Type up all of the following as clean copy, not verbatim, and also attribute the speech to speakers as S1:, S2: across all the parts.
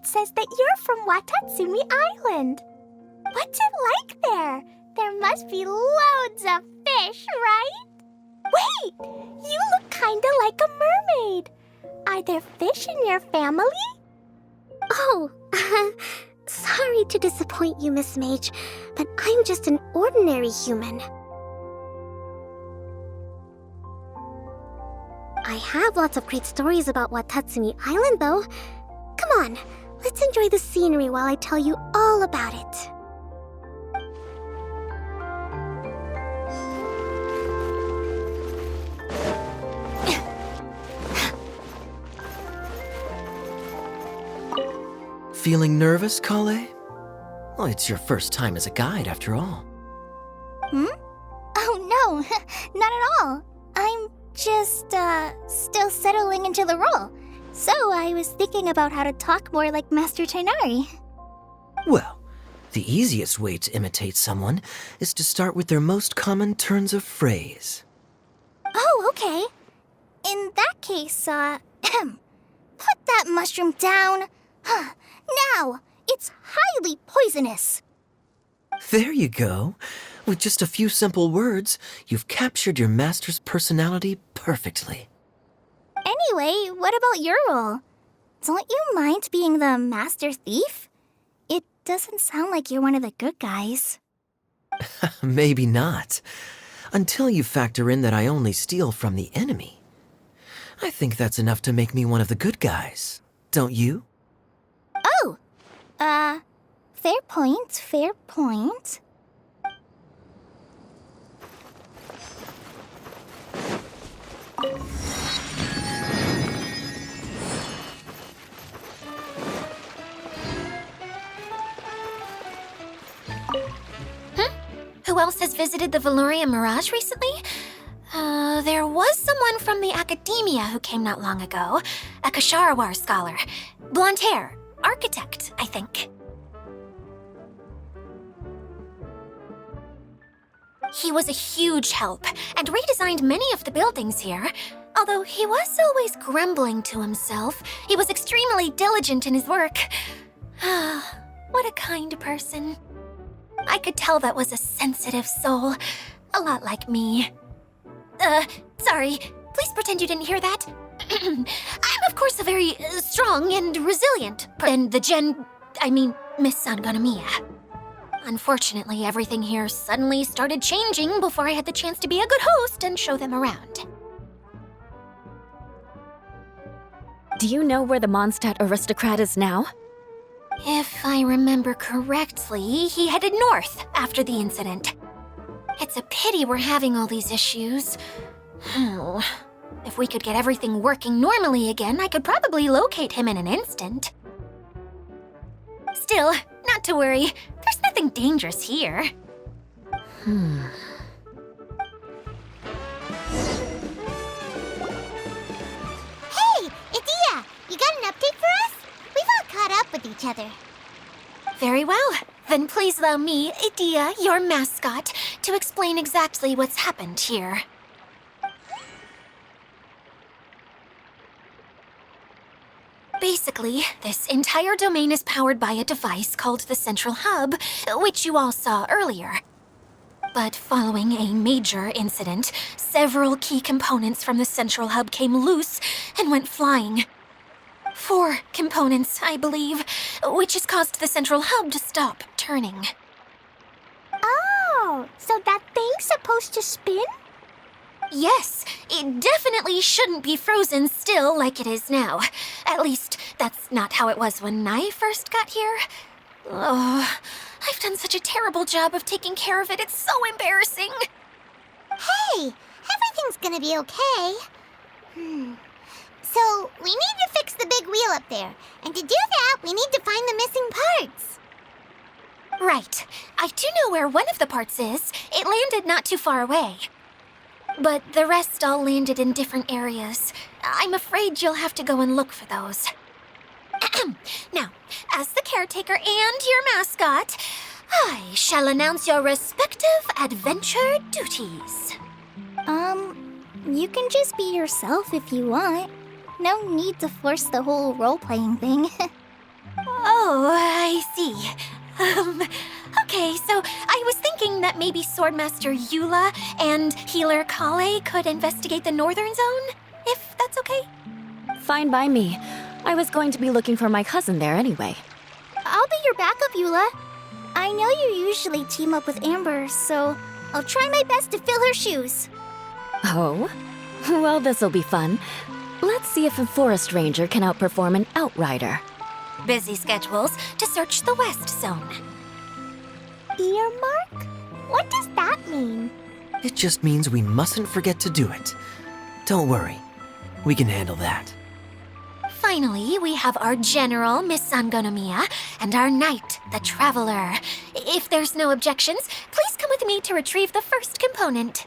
S1: it says that you're from Watatsumi Island. What's it like there? There must be loads of fish, right? Wait! You look kinda like a mermaid. Are there fish in your family?
S2: Oh, sorry to disappoint you, Miss Mage, but I'm just an ordinary human. I have lots of great stories about Watatsumi Island, though. Come on, let's enjoy the scenery while I tell you all about it.
S3: Feeling nervous, Kale? Well, it's your first time as a guide, after all.
S1: Oh no, not at all. I'm just, still settling into the role. So I was thinking about how to talk more like Master Tighnari.
S3: Well, the easiest way to imitate someone is to start with their most common turns of phrase.
S1: Oh, okay. In that case, put that mushroom down. Now, it's highly poisonous.
S3: There you go. With just a few simple words, you've captured your master's personality perfectly.
S1: Anyway, what about your role? Don't you mind being the master thief? It doesn't sound like you're one of the good guys.
S3: Maybe not. Until you factor in that I only steal from the enemy. I think that's enough to make me one of the good guys. Don't you?
S1: Oh! Fair point, fair point.
S4: Who else has visited the Veloria Mirage recently? There was someone from the academia who came not long ago. A Kasharawar scholar. Blonde hair. Architect, I think. He was a huge help, and redesigned many of the buildings here. Although he was always grumbling to himself, he was extremely diligent in his work. What a kind person. I could tell that was a sensitive soul. A lot like me. Sorry. Please pretend you didn't hear that. I'm, of course, a very strong and resilient and Miss Sangonomiya. Unfortunately, everything here suddenly started changing before I had the chance to be a good host and show them around.
S5: Do you know where the Mondstadt aristocrat is now?
S4: If I remember correctly, he headed north after the incident. It's a pity we're having all these issues. If we could get everything working normally again, I could probably locate him in an instant. Still, not to worry. There's nothing dangerous here.
S1: Hey, Idia! You got an update for us? We've all caught up with each other.
S4: Very well. Then please allow me, Idia, your mascot, to explain exactly what's happened here. Basically, this entire domain is powered by a device called the Central Hub, which you all saw earlier. But following a major incident, several key components from the Central Hub came loose and went flying. 4 components, I believe, which has caused the Central Hub to stop turning.
S1: Oh, so that thing's supposed to spin?
S4: Yes, it definitely shouldn't be frozen still like it is now. At least, that's not how it was when I first got here. Oh, I've done such a terrible job of taking care of it, it's so embarrassing.
S1: Hey, everything's gonna be okay. So, we need to fix the big wheel up there. And to do that, we need to find the missing parts.
S4: Right. I do know where one of the parts is. It landed not too far away. But the rest all landed in different areas. I'm afraid you'll have to go and look for those. Now, as the caretaker and your mascot, I shall announce your respective adventure duties.
S1: You can just be yourself if you want. No need to force the whole role-playing thing.
S4: Oh, I see. Okay, so I was thinking that maybe Swordmaster Eula and Healer Kale could investigate the northern zone, if that's okay?
S5: Fine by me. I was going to be looking for my cousin there anyway.
S1: I'll be your backup, Eula. I know you usually team up with Amber, so I'll try my best to fill her shoes.
S5: Oh? Well, this'll be fun. Let's see if a forest ranger can outperform an outrider.
S4: Busy schedules to search the west zone.
S1: Earmark? What does that mean?
S3: It just means we mustn't forget to do it. Don't worry. We can handle that.
S4: Finally, we have our general, Miss Sangonomiya, and our knight, the Traveler. If there's no objections, please come with me to retrieve the first component.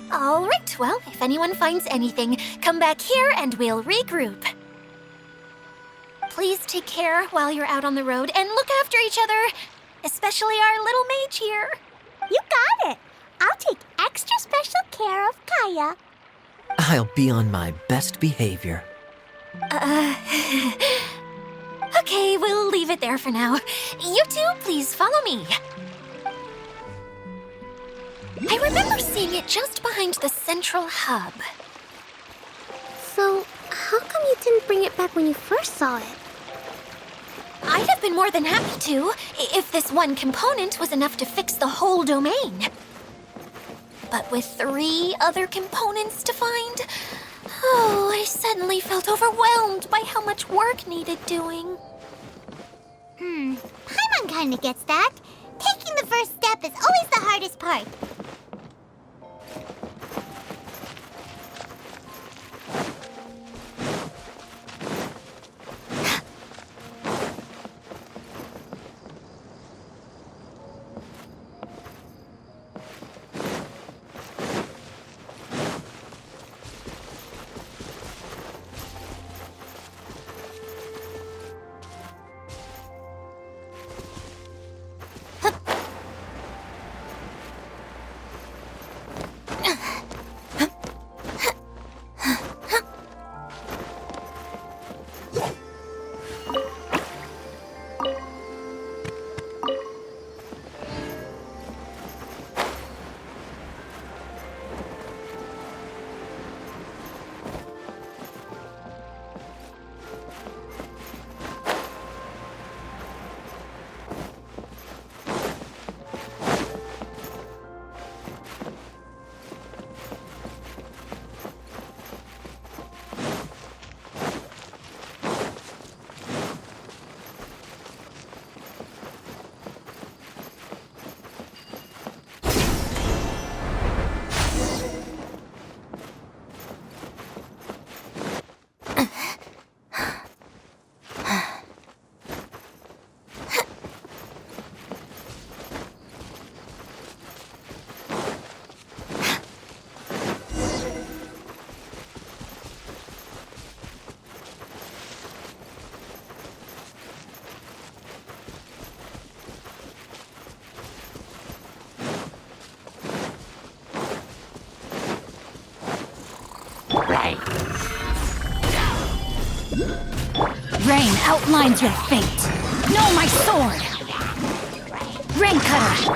S4: All right, well, if anyone finds anything, come back here and we'll regroup. Please take care while you're out on the road and look after each other, especially our little mage here.
S1: You got it. I'll take extra special care of Kaya.
S3: I'll be on my best behavior.
S4: Okay, we'll leave it there for now. You two, please follow me. I remember seeing it just behind the central hub.
S2: So, how come you didn't bring it back when you first saw it?
S4: I'd have been more than happy to, if this one component was enough to fix the whole domain. But with 3 other components to find, I suddenly felt overwhelmed by how much work needed doing.
S1: Paimon kinda gets that. Taking the first step is always the hardest part.
S6: Rain outlines your fate. Know my sword! Rain Cutter!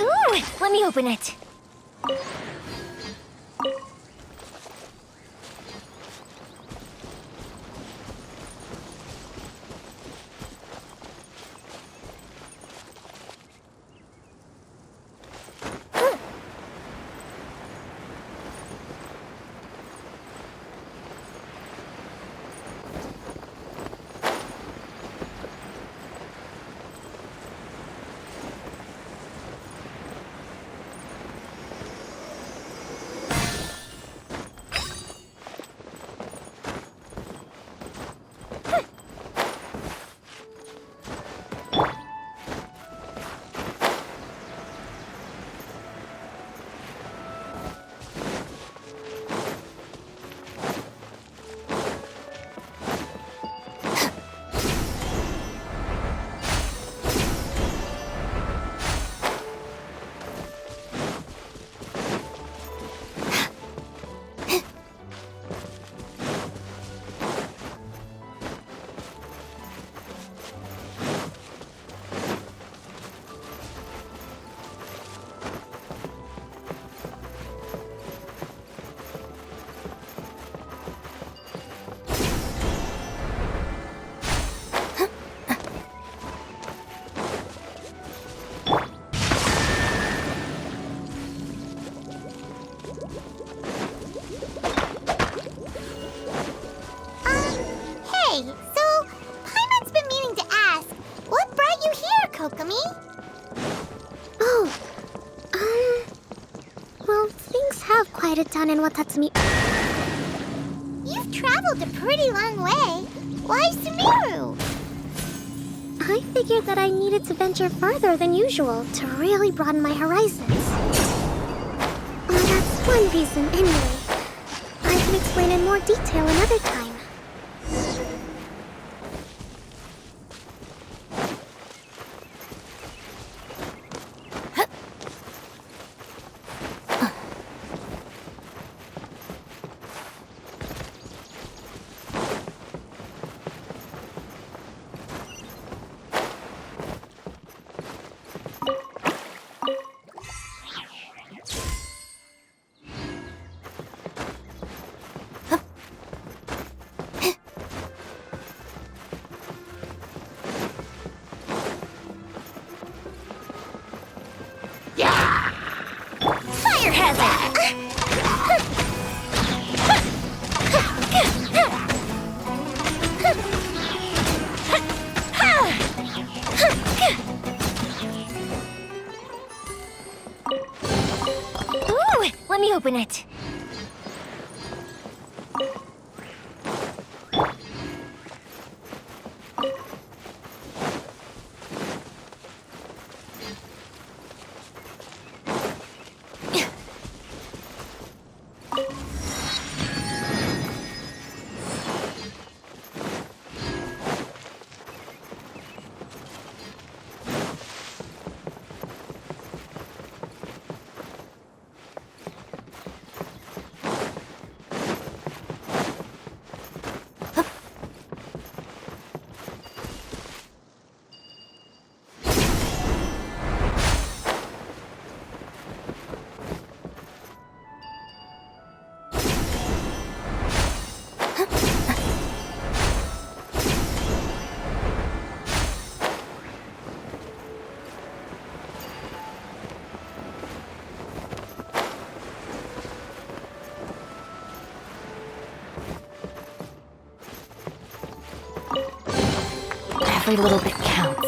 S1: Ooh, let me open it. Hey, so Paimon's been meaning to ask, what brought you here, Kokomi?
S2: Oh, well, things have quieted down in Watatsumi.
S1: You've traveled a pretty long way. Why Sumeru?
S2: I figured that I needed to venture further than usual to really broaden my horizons. Well, that's one reason, anyway. I can explain in more detail another time.
S4: Fire hazard! Ooh, let me open it. Every little bit counts.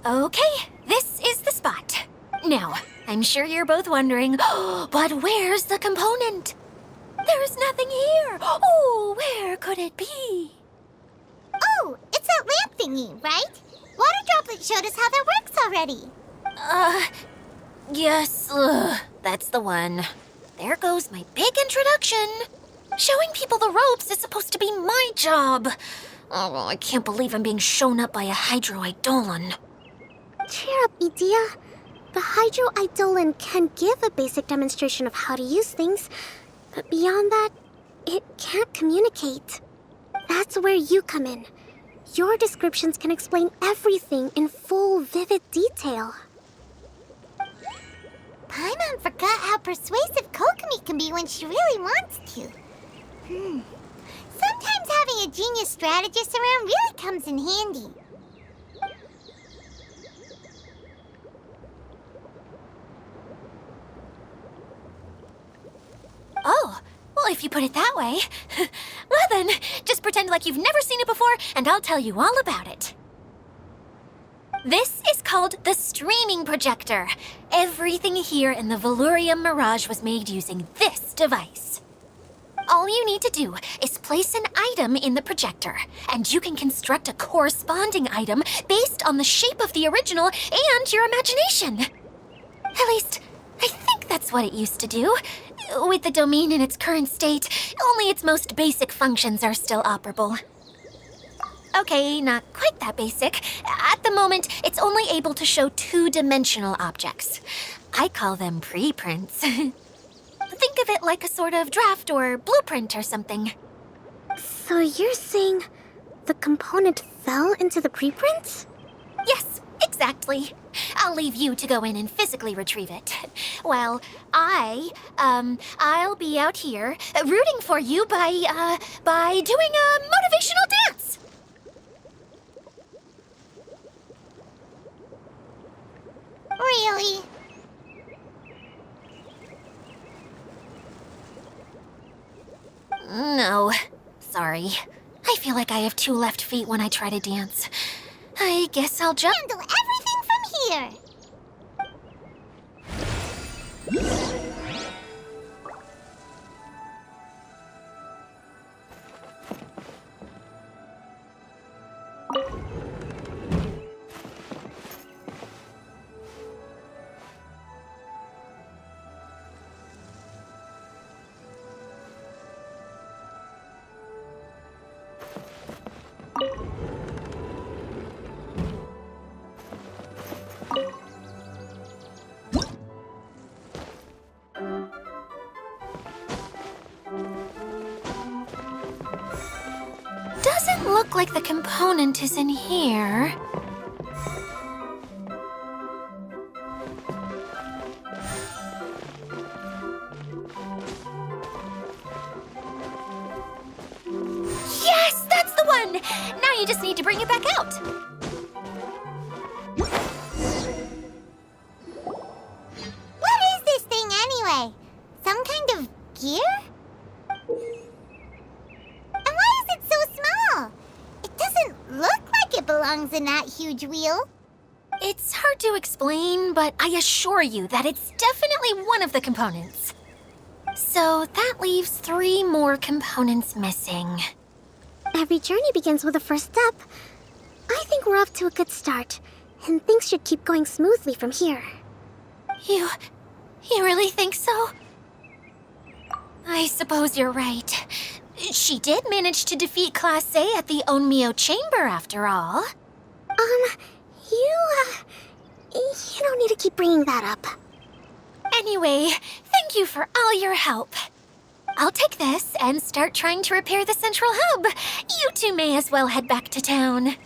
S4: Okay, this is the spot. Now, I'm sure you're both wondering, but where's the component? There is nothing here. Oh, where could it be?
S1: Oh, it's that lamp thingy, right? Water Droplet showed us how that works already.
S4: Yes, that's the one. There goes my big introduction. Showing people the ropes is supposed to be my job. Oh, I can't believe I'm being shown up by a Hydro-Eidolon.
S2: Cheer up, Edea. The Hydro-Eidolon can give a basic demonstration of how to use things, but beyond that, it can't communicate. That's where you come in. Your descriptions can explain everything in full, vivid detail.
S1: Paimon forgot how persuasive Kokomi can be when she really wants to. Sometimes having a genius strategist around really comes in handy.
S4: Oh, well, if you put it that way. Well then, just pretend like you've never seen it before, and I'll tell you all about it. This is called the streaming projector. Everything here in the Velurium Mirage was made using this device. All you need to do is place an item in the projector, and you can construct a corresponding item based on the shape of the original and your imagination. At least, I think that's what it used to do. With the domain in its current state, only its most basic functions are still operable. Okay, not quite that basic. At the moment, it's only able to show two-dimensional objects. I call them preprints. Think of it like a sort of draft or blueprint or something.
S2: So you're saying the component fell into the preprints?
S4: Yes, exactly. I'll leave you to go in and physically retrieve it. Well, I'll be out here rooting for you by doing a motivational dance.
S1: Really?
S4: No, sorry. I feel like I have two left feet when I try to dance. I guess I'll jump.
S1: Handle everything from here.
S4: Doesn't look like the component is in here. Yes, that's the one! Now you just need to bring it back out.
S1: What is this thing anyway? Some kind of gear? And why is it so small? It doesn't look like it belongs in that huge wheel.
S4: It's hard to explain, but I assure you that it's definitely one of the components. So that leaves 3 more components missing.
S2: Every journey begins with a first step. I think we're off to a good start, and things should keep going smoothly from here.
S4: You really think so? I suppose you're right. She did manage to defeat Class A at the Onmyo Chamber, after all.
S2: You don't need to keep bringing that up.
S4: Anyway, thank you for all your help. I'll take this and start trying to repair the central hub. You two may as well head back to town.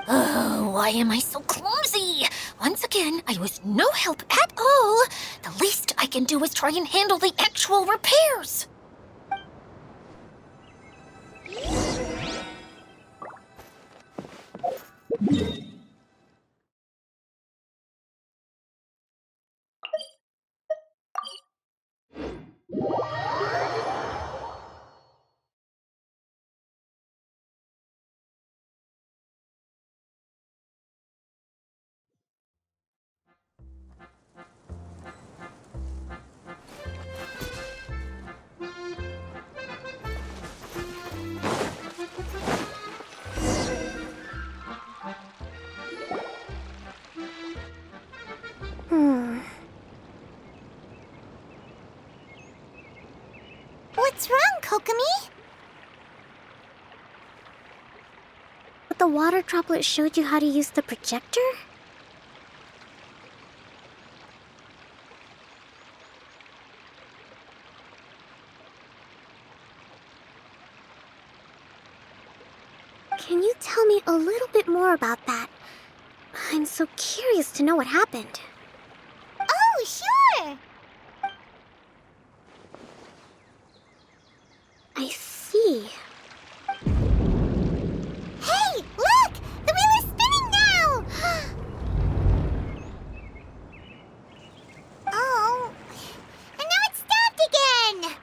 S4: Oh, why am I so clumsy? Once again, I was no help at all. The least I can do is try and handle the actual repairs.
S1: What's wrong, Kokomi?
S2: But the water droplet showed you how to use the projector? Can you tell me a little bit more about that? I'm so curious to know what happened.
S1: Oh, sure!
S2: I see.
S1: Hey, look! The wheel is spinning now! Oh, and now it's stopped again!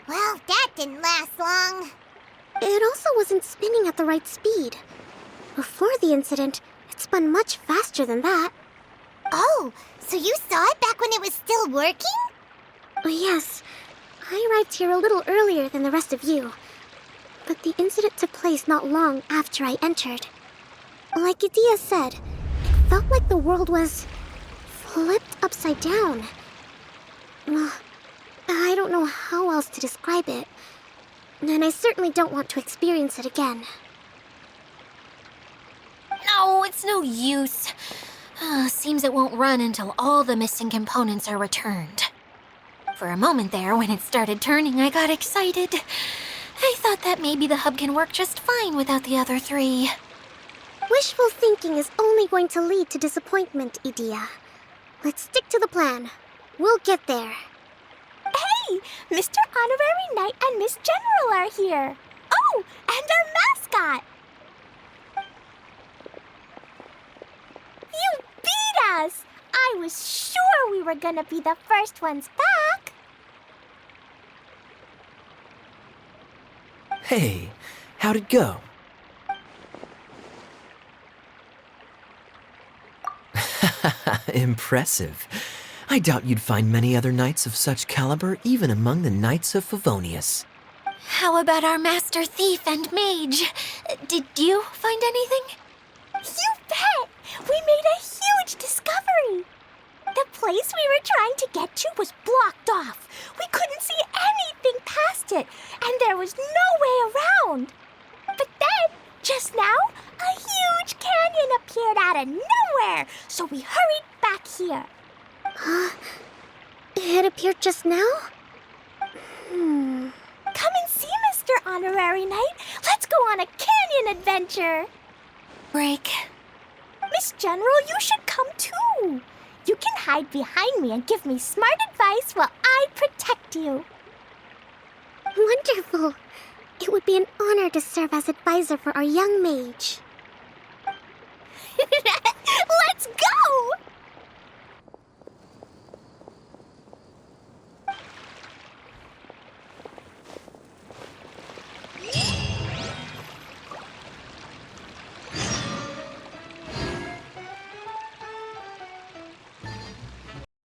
S1: Well, that didn't last long.
S2: It also wasn't spinning at the right speed. Before the incident, it spun much faster than that.
S1: Oh, so you saw it back when it was still working?
S2: Oh, yes. I arrived here a little earlier than the rest of you. But the incident took place not long after I entered. Like Idia said, it felt like the world was flipped upside down. Well, I don't know how else to describe it. And I certainly don't want to experience it again.
S4: it's no use. Seems it won't run until all the missing components are returned. For a moment there, when it started turning, I got excited. I thought that maybe the hub can work just fine without the other 3.
S2: Wishful thinking is only going to lead to disappointment, Edea. Let's stick to the plan. We'll get there.
S1: Hey, Mr. Honorary Knight and Miss General are here. Oh, and our mascot. You beat us! I was sure we were gonna be the first ones back.
S3: Hey, how'd it go? Impressive. I doubt you'd find many other knights of such caliber even among the Knights of Favonius.
S4: How about our master thief and mage? Did you find anything?
S1: You bet! We made a huge discovery. The place we were trying to get to was blocked off. We couldn't see anything past it, and there was no way around. But then, just now, a huge canyon appeared out of nowhere, so we hurried back here.
S2: It appeared just now?
S1: Come and see, Mr. Honorary Knight. Let's go on a canyon adventure.
S4: Break.
S1: Miss General, you should come too. You can hide behind me and give me smart advice while I protect you.
S2: Wonderful. It would be an honor to serve as advisor for our young mage.